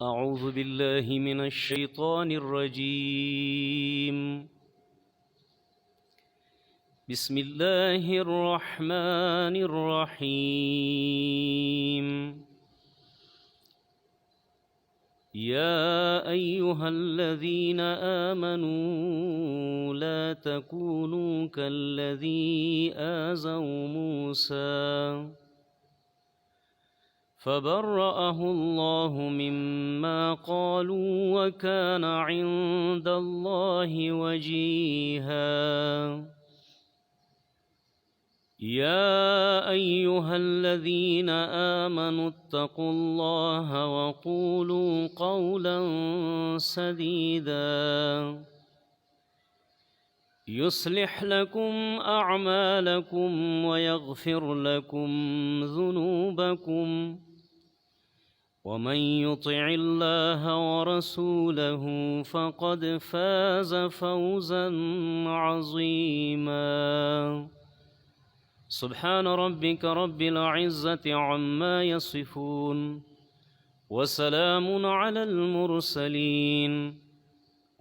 أعوذ بالله من الشيطان الرجيم. بسم الله الرحمن الرحيم. يا أيها الذين آمنوا لا تكونوا كالذي آذوا موسى فبرأه الله مما قالوا وكان عند الله وجيها. يا أيها الذين آمنوا اتقوا الله وقولوا قولا سديدا يصلح لكم أعمالكم ويغفر لكم ذنوبكم ومن يطع الله ورسوله فقد فاز فوزا عظيما. سبحان ربك رب العزة عما يصفون وسلام على المرسلين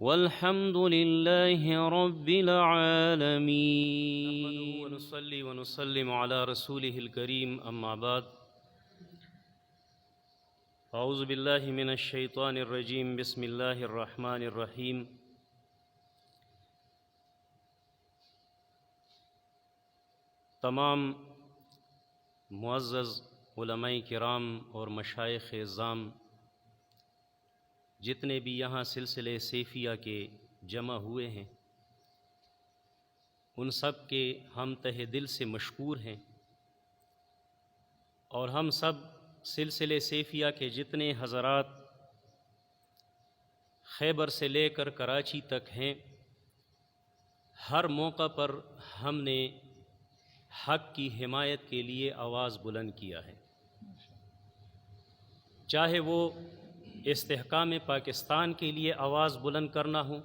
والحمد لله رب العالمين. نحمده ونصلي ونسلم على رسوله الكريم، أما بعد. أعوذ بالله من الشيطان الرجيم. بسم الله الرحمن الرحيم. تمام معزز علماء کرام اور مشائخ اعظام جتنے بھی یہاں سلسلے سیفیہ کے جمع ہوئے ہیں، ان سب کے ہم تہ دل سے مشکور ہیں، اور ہم سب سلسلے سیفیہ کے جتنے حضرات خیبر سے لے کر کراچی تک ہیں، ہر موقع پر ہم نے حق کی حمایت کے لیے آواز بلند کیا ہے، چاہے وہ استحکام پاکستان کے لیے آواز بلند کرنا ہو،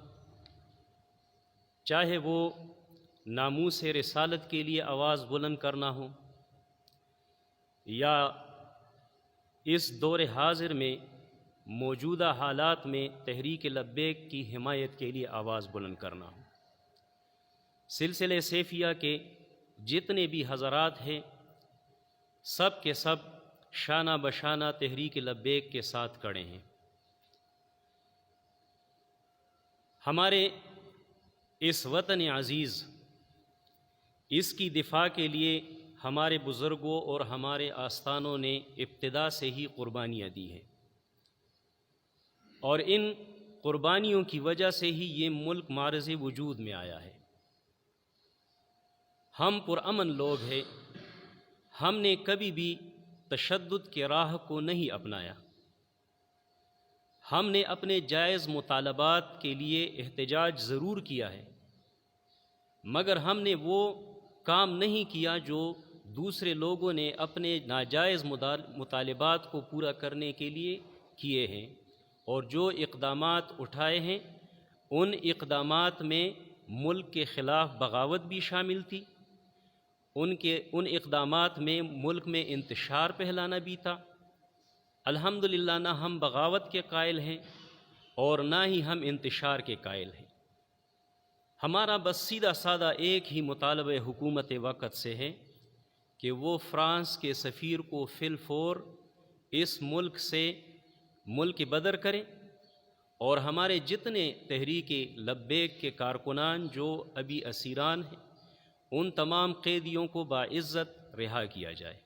چاہے وہ ناموس رسالت کے لیے آواز بلند کرنا ہو، یا اس دور حاضر میں موجودہ حالات میں تحریک لبیک کی حمایت کے لیے آواز بلند کرنا ہو۔ سلسلے سیفیہ کے جتنے بھی حضرات ہیں، سب کے سب شانہ بشانہ تحریک لبیک کے ساتھ کھڑے ہیں۔ ہمارے اس وطن عزیز، اس کی دفاع کے لیے ہمارے بزرگوں اور ہمارے آستانوں نے ابتدا سے ہی قربانیاں دی ہیں، اور ان قربانیوں کی وجہ سے ہی یہ ملک معرض وجود میں آیا ہے۔ ہم پرامن لوگ ہیں، ہم نے کبھی بھی تشدد کے راہ کو نہیں اپنایا۔ ہم نے اپنے جائز مطالبات کے لیے احتجاج ضرور کیا ہے، مگر ہم نے وہ کام نہیں کیا جو دوسرے لوگوں نے اپنے ناجائز مطالبات کو پورا کرنے کے لیے کیے ہیں، اور جو اقدامات اٹھائے ہیں ان اقدامات میں ملک کے خلاف بغاوت بھی شامل تھی، ان اقدامات میں ملک میں انتشار پھیلانا بھی تھا۔ الحمدللہ نہ ہم بغاوت کے قائل ہیں اور نہ ہی ہم انتشار کے قائل ہیں۔ ہمارا بس سیدھا سادہ ایک ہی مطالبہ حکومت وقت سے ہے کہ وہ فرانس کے سفیر کو فی الفور اس ملک سے ملک بدر کرے، اور ہمارے جتنے تحریک لبیک کے کارکنان جو ابھی اسیران ہیں ان تمام قیدیوں کو باعزت رہا کیا جائے۔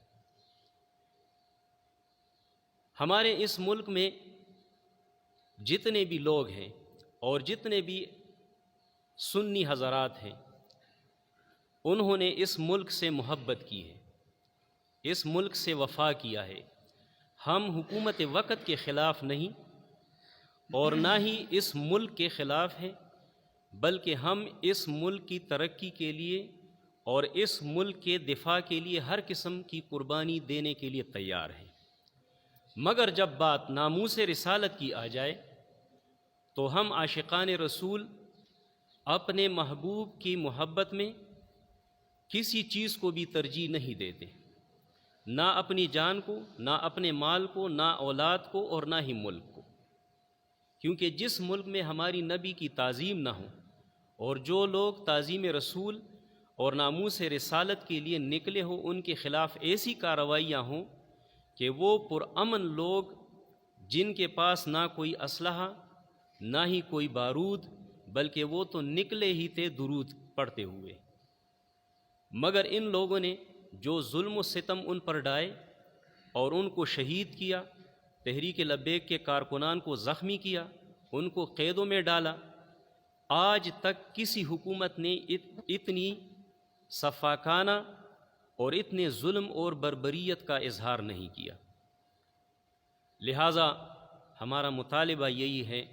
ہمارے اس ملک میں جتنے بھی لوگ ہیں اور جتنے بھی سنی حضرات ہیں، انہوں نے اس ملک سے محبت کی ہے، اس ملک سے وفا کیا ہے۔ ہم حکومت وقت کے خلاف نہیں اور نہ ہی اس ملک کے خلاف ہیں، بلکہ ہم اس ملک کی ترقی کے لیے اور اس ملک کے دفاع کے لیے ہر قسم کی قربانی دینے کے لیے تیار ہیں۔ مگر جب بات ناموس رسالت کی آ جائے تو ہم عاشقان رسول اپنے محبوب کی محبت میں کسی چیز کو بھی ترجیح نہیں دیتے، نہ اپنی جان کو، نہ اپنے مال کو، نہ اولاد کو، اور نہ ہی ملک کو۔ کیونکہ جس ملک میں ہماری نبی کی تعظیم نہ ہو اور جو لوگ تعظیم رسول اور ناموس رسالت کے لیے نکلے ہوں ان کے خلاف ایسی کارروائیاں ہوں کہ وہ پرامن لوگ جن کے پاس نہ کوئی اسلحہ نہ ہی کوئی بارود، بلکہ وہ تو نکلے ہی تھے درود پڑھتے ہوئے، مگر ان لوگوں نے جو ظلم و ستم ان پر ڈھائے اور ان کو شہید کیا، تحریک لبیک کے کارکنان کو زخمی کیا، ان کو قیدوں میں ڈالا، آج تک کسی حکومت نے اتنی سفاکانہ اور اتنے ظلم اور بربریت کا اظہار نہیں کیا۔ لہٰذا ہمارا مطالبہ یہی ہے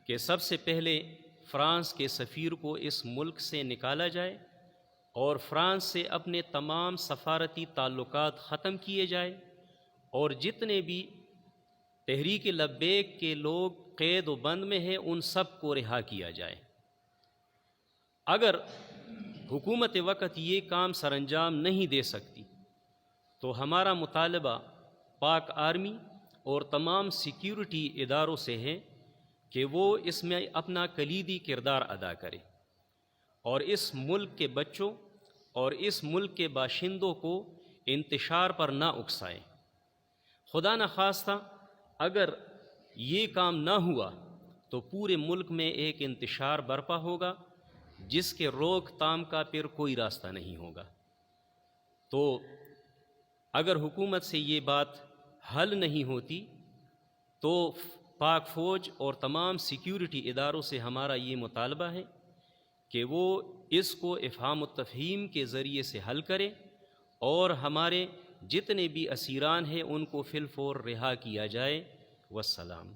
کہ سب سے پہلے فرانس کے سفیر کو اس ملک سے نکالا جائے اور فرانس سے اپنے تمام سفارتی تعلقات ختم کیے جائے، اور جتنے بھی تحریک لبیک کے لوگ قید و بند میں ہیں ان سب کو رہا کیا جائے۔ اگر حکومت وقت یہ کام سر انجام نہیں دے سکتی تو ہمارا مطالبہ پاک آرمی اور تمام سیکیورٹی اداروں سے ہے کہ وہ اس میں اپنا کلیدی کردار ادا کرے اور اس ملک کے بچوں اور اس ملک کے باشندوں کو انتشار پر نہ اکسائیں۔ خدا نخواستہ اگر یہ کام نہ ہوا تو پورے ملک میں ایک انتشار برپا ہوگا جس کے روک تھام کا پھر کوئی راستہ نہیں ہوگا۔ تو اگر حکومت سے یہ بات حل نہیں ہوتی تو پاک فوج اور تمام سیکیورٹی اداروں سے ہمارا یہ مطالبہ ہے کہ وہ اس کو افہام و تفہیم کے ذریعے سے حل کرے اور ہمارے جتنے بھی اسیران ہیں ان کو فی الفور رہا کیا جائے۔ والسلام۔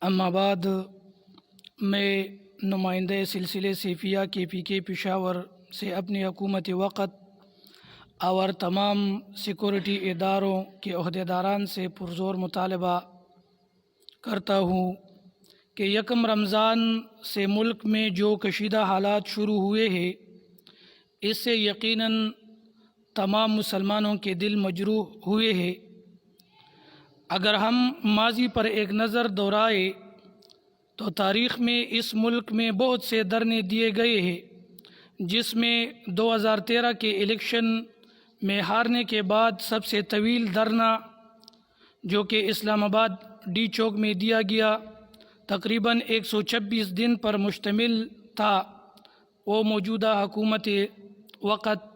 اما بعد، میں نمائندہ سلسلے سیفیہ کے پی کے پشاور سے اپنی حکومت وقت اور تمام سیکورٹی اداروں کے عہدیداران سے پرزور مطالبہ کرتا ہوں کہ یکم رمضان سے ملک میں جو کشیدہ حالات شروع ہوئے ہیں اس سے یقیناً تمام مسلمانوں کے دل مجروح ہوئے ہیں۔ اگر ہم ماضی پر ایک نظر دورائے تو تاریخ میں اس ملک میں بہت سے دھرنے دیے گئے ہیں، جس میں 2013 کے الیکشن میں ہارنے کے بعد سب سے طویل دھرنا جو کہ اسلام آباد ڈی چوک میں دیا گیا تقریباً 126 دن پر مشتمل تھا، وہ موجودہ حکومت وقت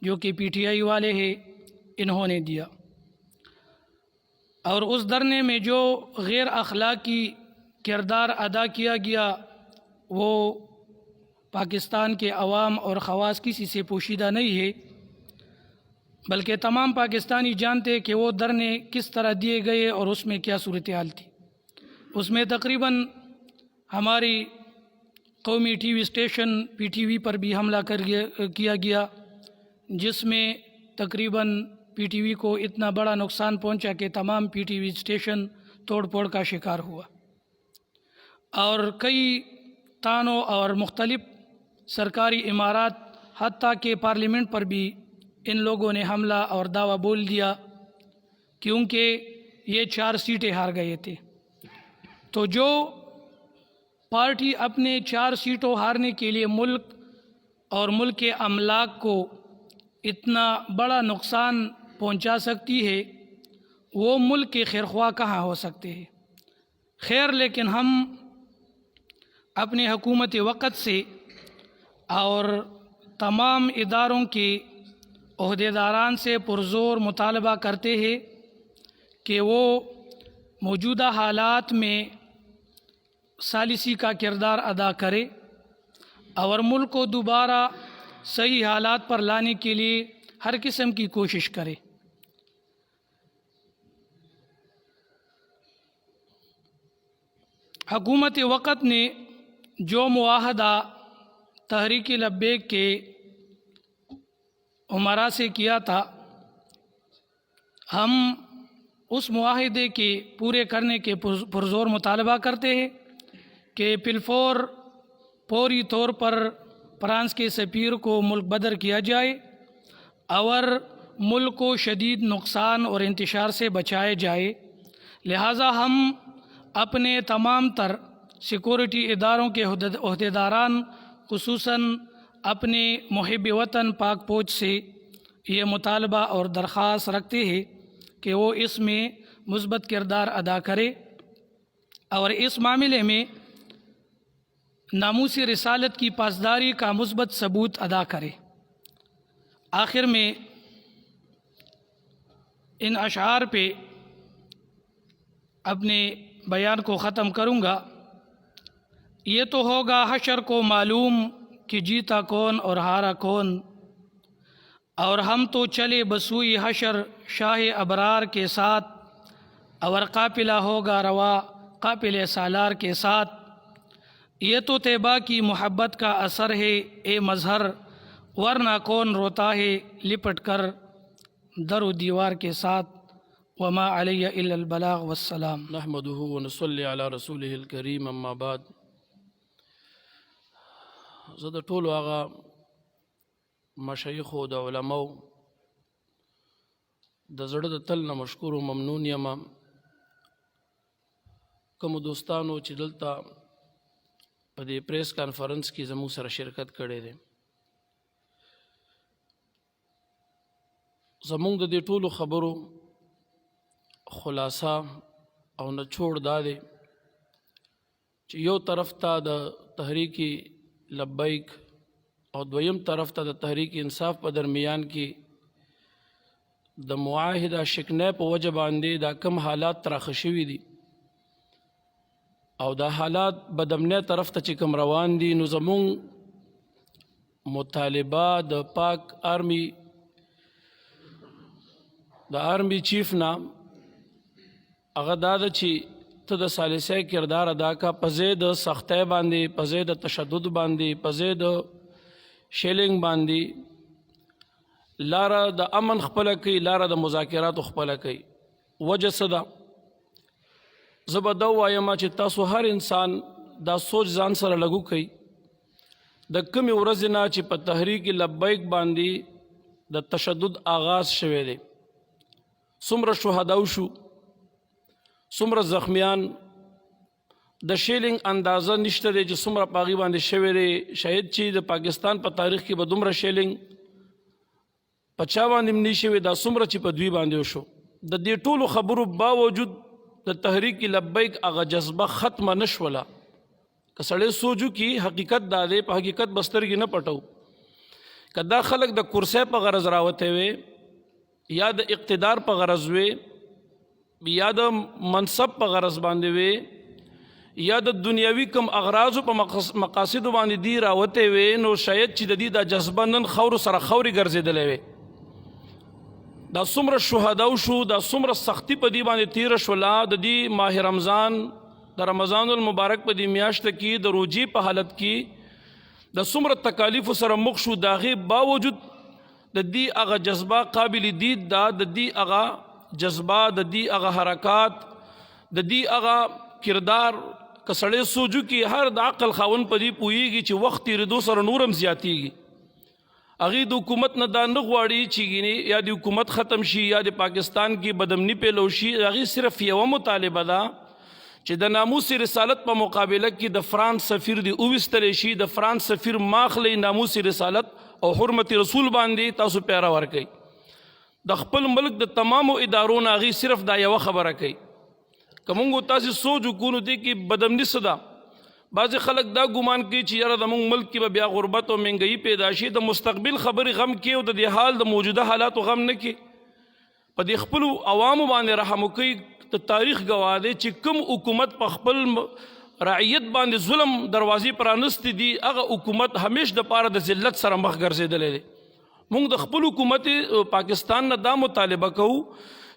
جو کہ پی ٹی آئی والے ہیں انہوں نے دیا، اور اس دھرنے میں جو غیر اخلاقی کردار ادا کیا گیا وہ پاکستان کے عوام اور خواص کسی سے پوشیدہ نہیں ہے، بلکہ تمام پاکستانی جانتے کہ وہ دھرنے کس طرح دیے گئے اور اس میں کیا صورتحال تھی۔ اس میں تقریباً ہماری قومی ٹی وی اسٹیشن پی ٹی وی پر بھی حملہ کیا گیا، جس میں تقریباً پی ٹی وی کو اتنا بڑا نقصان پہنچا کہ تمام پی ٹی وی اسٹیشن توڑ پھوڑ کا شکار ہوا، اور کئی تانوں اور مختلف سرکاری عمارات حتیٰ کہ پارلیمنٹ پر بھی ان لوگوں نے حملہ اور دعویٰ بول دیا، کیونکہ یہ 4 سیٹیں ہار گئے تھے۔ تو جو پارٹی اپنے 4 سیٹوں ہارنے کے لیے ملک اور ملک کے املاک کو اتنا بڑا نقصان پہنچا سکتی ہے، وہ ملک کے خیرخواہ کہاں ہو سکتے ہیں؟ خیر، لیکن ہم اپنے حکومت وقت سے اور تمام اداروں کے عہدیداران سے پرزور مطالبہ کرتے ہیں کہ وہ موجودہ حالات میں ثالثی کا کردار ادا کرے اور ملک کو دوبارہ صحیح حالات پر لانے کے لیے ہر قسم کی کوشش کرے۔ حکومت وقت نے جو معاہدہ تحریک لبیک کے عمرا سے کیا تھا، ہم اس معاہدے کے پورے کرنے کے پرزور مطالبہ کرتے ہیں کہ فوری طور پر فرانس کے سفیر کو ملک بدر کیا جائے اور ملک کو شدید نقصان اور انتشار سے بچایا جائے۔ لہٰذا ہم اپنے تمام تر سیکورٹی اداروں کے عہدیداران خصوصاً اپنے محب وطن پاک فوج سے یہ مطالبہ اور درخواست رکھتے ہیں کہ وہ اس میں مثبت کردار ادا کرے اور اس معاملے میں ناموس رسالت کی پاسداری کا مثبت ثبوت ادا کرے۔ آخر میں ان اشعار پہ اپنے بیان کو ختم کروں گا۔ یہ تو ہوگا حشر کو معلوم کہ جیتا کون اور ہارا کون، اور ہم تو چلے بسوئی حشر شاہ ابرار کے ساتھ، اور قافلہ ہوگا روا قافلہ سالار کے ساتھ۔ یہ تو طیبہ کی محبت کا اثر ہے اے مظہر، ورنہ کون روتا ہے لپٹ کر در و دیوار کے ساتھ۔ وما علی الا البلاغ والسلام۔ نحمده ونصلي على رسوله الكريم اما بعد۔ زه د ټولو هغه مشایخو د علماو د زړه د تل نه مشکور و ممنون یم کومو دوستانو چې دلته په دې پریس کانفرنس کې زموږ سره شرکت کړی دی۔ زموږ د دې ټولو خبرو خلاصه او نچوړ دا دی چې یو طرف ته د تحریک لبیک او دویم طرف ته د تحریک انصاف په درمیان کې د معاهده شکنۍ په وجه باندې دا کم حالات تراخه شوي دي او دا حالات بدامنۍ طرف ته چې کم روان دي، نو زمونږ مطالبه د پاک آرمی د آرمی چیف نه هغه دا ده چې ته د ثالثی کردار ادا کا، په ځای د سختۍ باندې، په ځای د تشدد باندې، په ځای د شیلنګ باندې لاره د امن خپله کوي، لاره د مذاکراتو خپله کوي۔ وجه څه ده؟ زه به دا ووایم چې تاسو هر انسان دا سوچ ځان سره لګو کوي د کمې ورځې نه چې په تحریک لبیک باندې د تشدد آغاز شوی دی، څومره شهداو شو، څومره زخمیان، د شیلنګ اندازه نشته دی چې څومره په هغې باندې شوی دی۔ شاید چې د پاکستان په تاریخ کې به دومره شیلنګ په چا باندې هم نه شوی، دا څومره چې په دوی باندې وشو۔ د دې ټولو خبرو باوجود د تحریک لبیک هغه جذبه ختمه نه شوله۔ که سړی سوچو کې حقیقت دا دی، په حقیقت به سترګې نه پټو، که دا خلک د کرسۍ په غرض راوتی وی یا د اقتدار په غرض وی یا د منصب په غرض باندې وی یا د دنیاوي کم اغراضو په مقاصدو باندې دی راوتی وی، نو شاید چې د دې دا جذبه نن خورو سره خوري ګرځېدلی وی۔ دا څومره شهداو شو، دا څومره سختی په دې باندې تیره شوله، د دې ماه رمضان د رمضان المبارک په دې میاشته کې د روجې په حالت کې د څومره تکالیفو سره مخ شو، د هغې باوجود د دې هغه جذبه قابل دید ده، د دې هغه جذبه، د دې هغه حرکات، د دې هغه کردار که سړی سوچو کې هر د عقل خاوند په دې پوهېږي چې وخت تېرېدو سره نور هم زیاتېږي۔ هغې د حکومت نه دا نه غواړي چې یا د حکومت ختم شي یا د پاکستان کې بدامني پیلو شي، هغې صرف یوه مطالبه ده چې د ناموس رسالت په مقابله کې د فرانس سفیر دی اوویستلی شي، د فرانس سفیر ماخلی ناموس رسالت او حرمت رسول باندې تاسو پیره ورکئ۔ د خپل ملک د تمامو ادارو نه هغې صرف دا یوه خبره کوي۔ که مونږ تاسې سوچ وکړو نو دې کې بدامني څه ده؟ بعضې خلک دا ګمان کوي چې یاره زموږ ملک کې به بیا غربت او مهنګایي پیدا شي، د مستقبل خبرې غم کې او د دې حال د موجوده حالاتو غم نه کې، په دې خپلو عوامو باندې رحم وکوي۔ د تاریخ گواه دی چې کوم حکومت په خپل رعیت باندې ظلم دروازې پرانستې دي، هغه حکومت همیش د پاره د ذلت سره مخ ګرځېدلی دی۔ مونږ د خپل حکومت پاکستان نه دا مطالبه کوو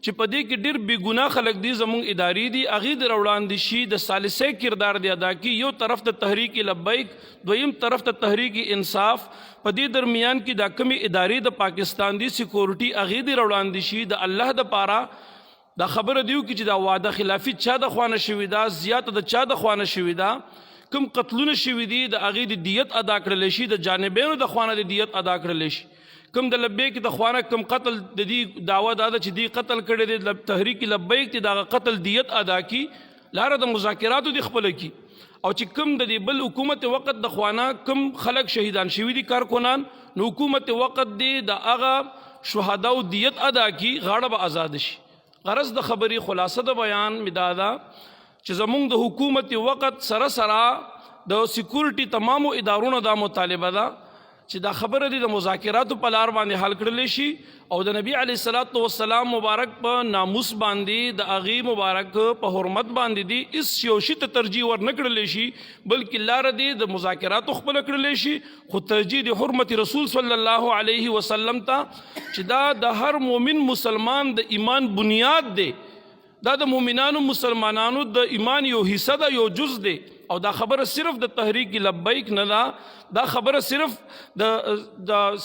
چې په دې کې ډېر بې ګناه خلک دي، زموږ ادارې دي، هغې د راوړاندې شي، د ثالثی کردار دی ادا کړي، یو طرف ته تحریک لبیک، دویم طرف ته تحریک انصاف، په دې درمیان کې دا کمې ادارې د پاکستان دی سیکورټي هغې د راوړاندې شي، د الله دپاره دا خبره دیو کې چې دا وعده خلافي چا د خوا نه شوې ده، زیاته د چا د خوا نه شوې ده، کوم قتلونه شوي دي د هغې د دیت ادا کړلی شي، د جانبینو د خوا نه د دیت ادا کړلی شي، کم د لبیک د خوانه کم قتل د دې دعوه دا چې دی قتل کړي د تحریک لبیک تی دا قتل دیت ادا کی لاره د مذاکراتو دی خپل کی او چې کم د دې بل حکومت وقت د خوانه کم خلق شهیدان شوی دي کارکنان نو حکومت وقت دی د هغه شهدا او دیت ادا کی غاړه به آزاد شي. غرض د خبري خلاصه د بیان مدادا چې زمونږ د حکومت وقت سره سره د سکیورټي تمامو ادارونو دا مطالبه ده چې دا خبره دی د مذاکراتو په لار باندې حل کړل شي او د نبی علیه الصلاۃ والسلام مبارک په ناموس باندې د اغي مبارک په حرمت باندې دی اس یو شی ته ترجیح ور نه کړل شي بلکې لار دی د مذاکراتو خپل کړل شي خو ترجیح د حرمت رسول صلی الله علیه وسلم ته چې دا د هر مؤمن مسلمان د ایمان بنیاد دی دا د مؤمنانو مسلمانانو د ایمان یو حصہ دا یو جز دی او دا خبر صرف د تحریک لبیک نه دا خبر صرف د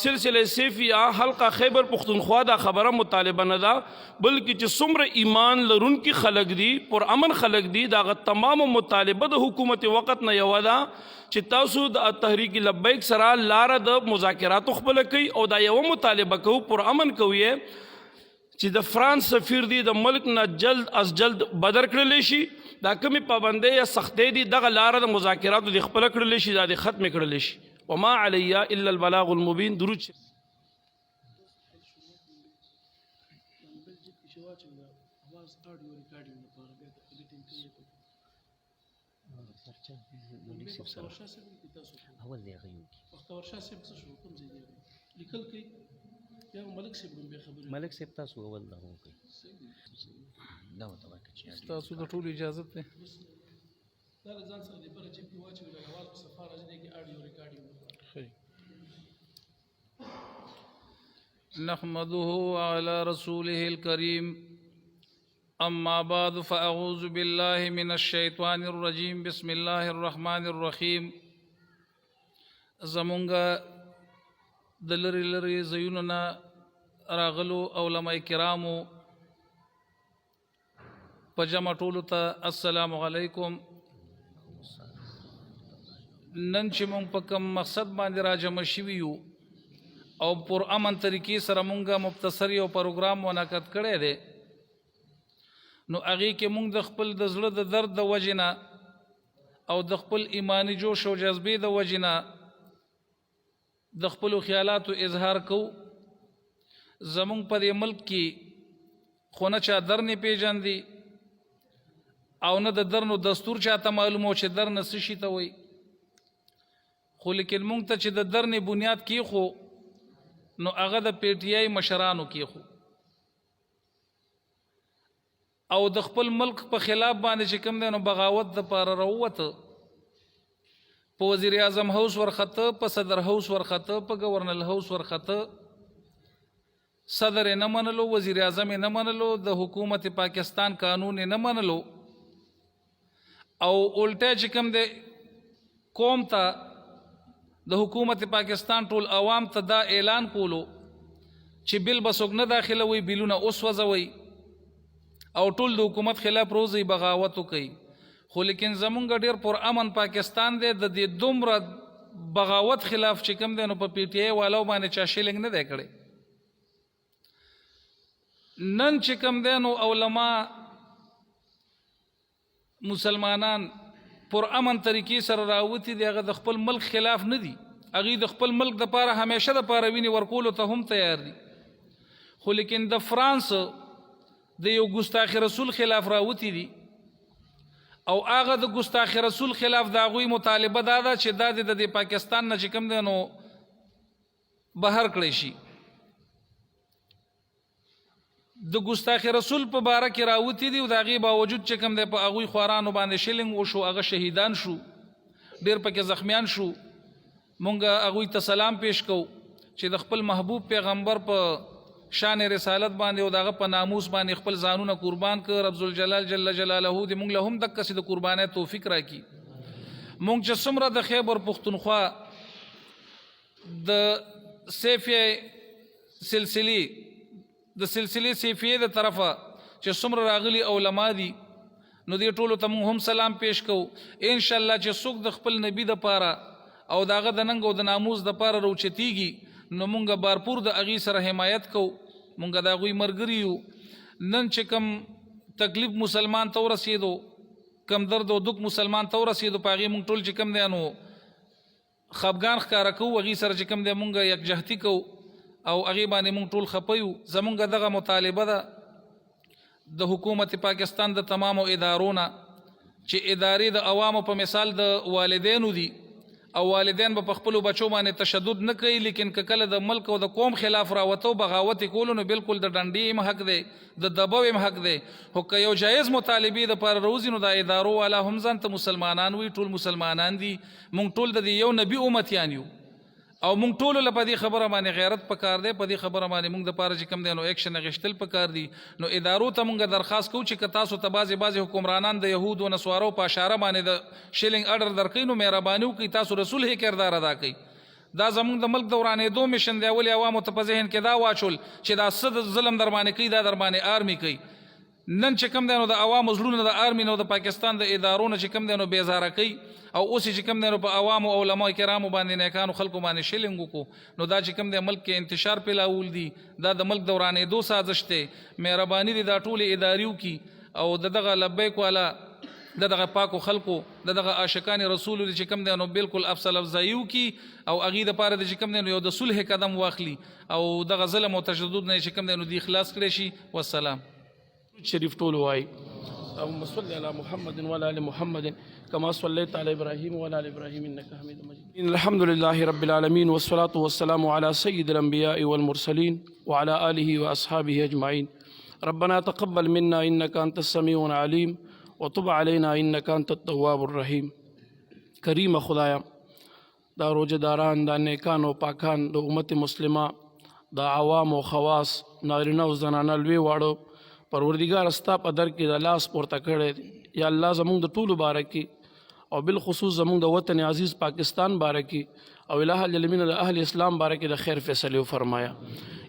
سلسله سیفیہ حلقہ خیبر پختونخوا دا خبره مطالبه نه دا بلکې چې څومره ایمان لرونکي خلق دی پر امن خلق دی دا تمام مطالبه د حکومت وقت نه یو دا چې تاسو د تحریک لبیک سره لار د مذاکراتو خپل کوي او دا یو مطالبه کو پر امن کوي چې د فرانس سفیر دی د ملک نه جلد از جلد بدر کړل شي دا کمی پابندې یا سختې دي دغه لاره د مذاکراتو د خپل کړل شي دا د ختم کړل شي وما علی الا البلاغ المبین. درود ملک صاحب تاسو اول دا وکړئ دا وته وکړئ تاسو د ټولو اجازه ته دا ځان سره د بل چې په واچو د اواز په صفه راځي کې اډیو ریکارډینګ نحمده على رسوله الكريم اما بعد فاعوذ بالله من الشيطان الرجيم بسم الله الرحمن الرحيم. زمونږ د لری لری زینونه راغلو علماء کرامو په جمع ټولو ته السلام علیکم. نن چې مونږ په کوم مقصد باندې را جمع شوي یو او پر امن طریقې سره مونږه مبتصر یو پروګرام منعقد کړی دی نو هغې کې مونږ د خپل د زړه د درد د وجې نه او د خپل ایمانی جوش او جذبې د وجې نه د خپلو خیالاتو اظهار کو. زمونږ په دې ملک کې خو نه چا در نه پیژندي او نه د در نو دستور چاته معلوم و چې در نه څه شي ته وایي خو لیکن مونږ ته چې د در نه بنیاد کیښو نو هغه د پی ټی آی مشرانو کیښو او د خپل ملک په خلاف باندې چې کوم دی نو بغاوت دپاره راووته په وزیر اعظم هاوس ورخته په صدر هاوس ورخته په گورنر هاوس ورخته صدر نه منلو وزیر اعظم نه منلو د حکومت پاکستان قانون نه منلو او الټه چې کوم دی قوم ته د حکومت پاکستان ټول عوام ته دا اعلان کولو چې بل بسوک نه داخلوي بلونه اوس وځوي او ټول د حکومت خلاف روزي بغاوت کوي خو لیکن زمونږ ډیر پر امن پاکستان دی د دې دومره بغاوت خلاف چې کوم دی نو په پی ټی آی والو باندې چا شیلنګ نه دی کړی. نن چې کوم دی نو علما مسلمانان پر امن طریقې سره راوتی دی هغه د خپل ملک خلاف نه دي هغوی د خپل ملک دپاره همیشه دپاره وینې ورکولو ته هم تیار دي خو لیکن د فرانس د یو ګستاخ رسول خلاف راوتی دي او هغه د ګستاخ رسول خلاف د هغوی مطالبه دا ده چې دا د پاکستان نه چې کوم دی نو بهر کړی شي. د ګستاخ رسول په باره کې راوتی دي او د هغې باوجود چې کوم دی په هغوی خوارانو باندې شلنګ وشو هغه شهیدان شو ډېر پکې زخمیان شو. مونږ هغوی ته سلام پیش کوو چې د خپل محبوب پیغمبر په شان رسالت باندې او دغه په ناموس باندې خپل ځانونه قربان کړ. رب ذوالجلال جل جلاله دې مونږ له هم دقسې د قربانۍ توفیق راکړي. مونږ چې څومره د خیبر پښتونخوا د سیفیه سلسلې سیفیې د طرفه چې څومره راغلي علما دي نو دې ټولو ته مونږ هم سلام پیش کوو. انشاءالله چې څوک د خپل نبي دپاره او د هغه د ننګ او د ناموس دپاره راوچتېږي نو مونږ بارپور د اغي سره حمایت کو، مونږ د غوی مرګري یو. نن چې کم تکلیف مسلمان ته ورسېدو، کم درد او دک مسلمان ته ورسېدو، په هغې مونږ ټول چې کم دی نو خفګان ښکاره کوو، هغې سره چې کم دی مونږ یکجهتي کوو او هغې باندې مونږ ټول خفه یو. زمونږ دغه مطالبه ده د حکومت پاکستان د تمامو ادارو نه چې ادارې د عوامو په مثال د والدینو دي او والدین به په خپلو بچو باندې تشدد نه کوي، لیکن که کله د ملک او د قوم خلاف راوتو بغاوت کولو نو بالکل د ډنډې هم حق دی، د دبو هم حق دی. خو که یو جایز مطالبې دپاره روزي نو د ادارو والا هم ځان ته مسلمانان وي، ټول مسلمانان دي، مونږ ټول د یو نبي امتیان یو او مونږ ټولو له په دې خبره باندې غیرت پکار دی، په دې خبره باندې مونږ دپاره چې کوم دی نو ایکشن اخیستل پکار دي. نو ادارو ته مونږ درخواست کوو چې که تاسو ته بعضې حکمرانان د یهودو نسوارو په اشاره باندې د شیلینګ اډر درکوي نو مهرباني وکړئ تاسو رسول کردار ادا کوئ. دا زمونږ د ملک د ورانېدو میشن دی، ولې عوامو ته په ذهن کې دا واچول چې دا څه د ظلم در باندې کوي، دا در باندې آرمي کوي. نن چې کوم دی نو د عوامو زړونه د آرمي نو د پاکستان د ادارو نه چې کوم دی نو بیزاره کوي او اوس چې کوم دی نو په عوامو او علماء کرامو باندې نیکانو خلکو باندې شیلینګ وکړو نو دا چې کوم دی ملک کې انتشار پیلاول دي، دا د ملک د ورانېدو سازش دی. مهرباني دي دا ټولې اداریو کې او دغه لبیک والا دغه پاکو خلکو دغه عاشقان رسول چې کوم دی نو بالکل افضل افضایو کې او هغې دپاره د چې کوم دی نو یو د صلح قدم واخلي او دغه ظلم او تشدد نه چې کوم دی نو دی خلاص کړی شي. والسلام. شریف ټول وای اللهم صل علی محمد وعلى ال محمد كما صليت على ابراهيم وعلى ال ابراهيم انك حميد مجيد. الحمد لله رب العالمين والصلاه والسلام على سيد الانبياء والمرسلين وعلى اله واصحابه اجمعين. ربنا تقبل منا انك انت السميع العليم وتب علينا انك انت التواب الرحيم. کریم خدایا دا روزداران دا نیکان او پاکان د امت مسلمه دا عوام او خواص نارینه او زنانه لوی واړو پروردگار استا په در کې د لاس پورته کړی یا الله زمونږ د ټولو باره کې او بالخصوص زمونږ د وطن عزیز پاکستان باره کې او الہ العالمین د اهل اسلام باره کې د خیر فیصلې فرمایا.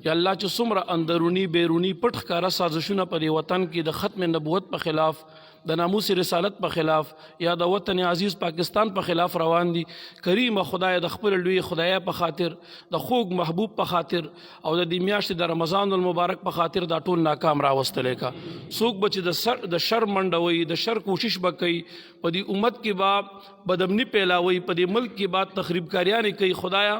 یا الله چې څومره اندرونی بیرونی پټ ښکاره سازشونه په دې وطن کې د ختم نبوت په خلاف، د ناموس رسالت په خلاف یا د وطن عزیز پاکستان په خلاف روان دي، کریم خدای د خپل لوی خدای په خاطر، د خوږ محبوب په خاطر او د دې میاشتې د رمضان المبارک په خاطر دا ټول ناکام راوستلی کا. څوک به چې د شر منډوي، د شر کوشش به کوي، په دې امت کې به بدامني پیلاوي، په دې ملک کې به تخریب کاریانې کوي، خدایا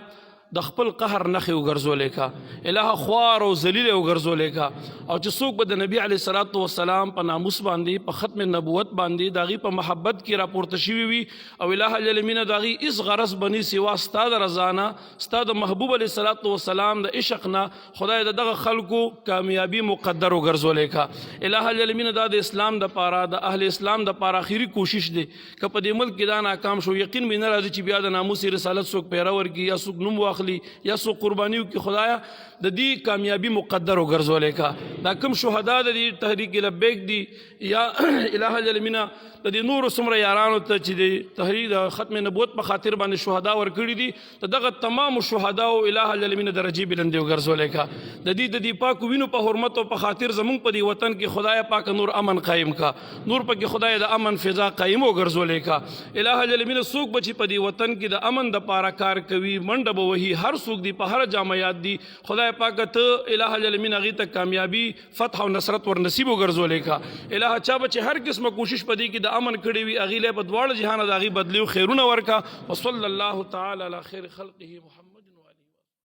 د خپل قهر نښې وګرځولې کا، الهه خوار او ذلیل وګرځولې کا. او چې څوک به د نبي علیه الصلاۃ والسلام په ناموس باندې، په ختم نبوت باندې د هغې په محبت کې راپورته شوي وي او الہ العالمین د هغې هېڅ غرض بني سوا ستا د رضا نه، ستا د محبوب علیه الصلاۃ والسلام د عشق نه، خدای د دغه خلکو کامیابي مقدر وګرځولې کا. الہ العالمین دا د اسلام دپاره، د اهل اسلام دپاره آخري کوشش دی. که په دې ملک کې دا ناکام شو، یقین مې نه راځي چې بیا د ناموس رسالت څوک پیره ورکړي یا څوک نوم واخلي یا سو قربانیو کی. خدایا د دې کامیابی مقدر وګرځولې کا. دا کوم شهدا د دې تحریک لبیک دي یا الہ العالمین د دې نور څومره یارانو ته چې د تحریک د ختم نبوت په خاطر باندې شهدا ورکړي دي، دغه تمام شهدا او الہ العالمین درجې بلندې وګرځولې کا. د دې پاکو وینو په حرمت او په خاطر زمونږ په دې وطن کې خدای پاک نور امن قائم کا، نور پکې خدای د امن فضا قائم وګرځولې کا. الہ العالمین څوک به چې په دې وطن کې د امن د پاره کار کوي، منډه به وهي، هر څوک دی په هر جامعات دی، خدای پاک ته الہ العالمین هغې ته کامیابی، فتح او نصرت ور نصیب وګرځولې کا. الہ چا به چې هر قسمه کوشش په دې کې د امن کړی وي، هغې له په دواړه جهانه د هغې بدلیو خیرونه ورکا. وصلی الله تعالی علی خیر خلقه محمد.